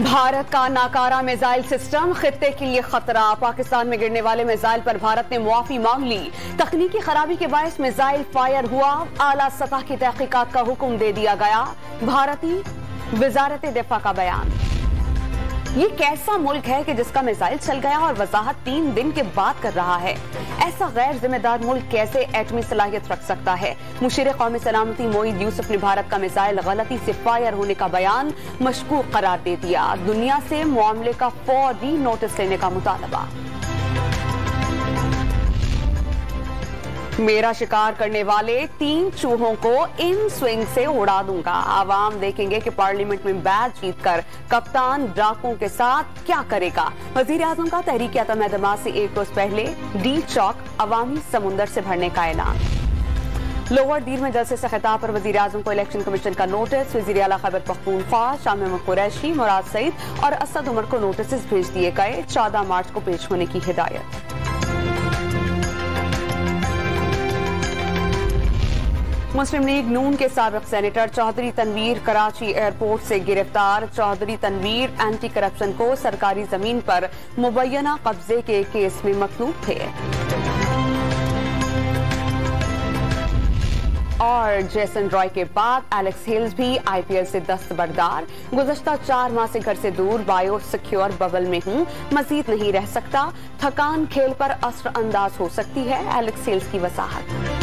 भारत का नाकारा missile system खित्ते के लिए खतरा। पाकिस्तान में गिरने वाले मिसाइल पर भारत ने मुआफी मांग ली। तकनीकी खराबी के बायस मिसाइल फायर हुआ। आला सतह की तहकीकात का हुक्म दे दिया गया। भारतीय वजारत दिफा का बयान। ये कैसा मुल्क है कि जिसका मिसाइल चल गया और वजाहत 3 दिन के बाद कर रहा है। ऐसा गैर जिम्मेदार मुल्क कैसे एटमी सलाहियत रख सकता है। मुशीर कौमी सलामती मोईद यूसुफ ने भारत का मिसाइल गलती से फायर होने का बयान मशकूक करार दे दिया। दुनिया से मामले का फौरी नोटिस लेने का मुतालबा। मेरा शिकार करने वाले 3 चूहों को इन स्विंग से उड़ा दूंगा। आवाम देखेंगे कि पार्लियामेंट में बैच जीतकर कप्तान डाकुओं के साथ क्या करेगा। वजीर आजम का तहरीक एतमाद से 1 रोज पहले डी चौक अवामी समुंदर से भरने का ऐलान। लोअर दीर में जलसे से खिताब पर वजीर आजम को इलेक्शन कमीशन का नोटिस। वजीर आला खैबर पख्तूनख्वा शाह महमूद कुरैशी, मुराद सईद और असद उमर को नोटिस भेज दिए गए। 14 मार्च को पेश होने की हिदायत। मुस्लिम लीग नून के साबिक सेनेटर चौधरी तनवीर कराची एयरपोर्ट से गिरफ्तार। चौधरी तनवीर एंटी करप्शन को सरकारी जमीन पर मुबैना कब्जे के केस में मतलूब थे। और जेसन रॉय के बाद एलेक्स हिल्स भी आईपीएल से दस्तबरदार। गुज़श्ता 4 माह से घर से दूर बायो सिक्योर बबल में हूं, मजीद नहीं रह सकता। थकान खेल पर असर अंदाज हो सकती है, एलेक्स हिल्स की वसाहत।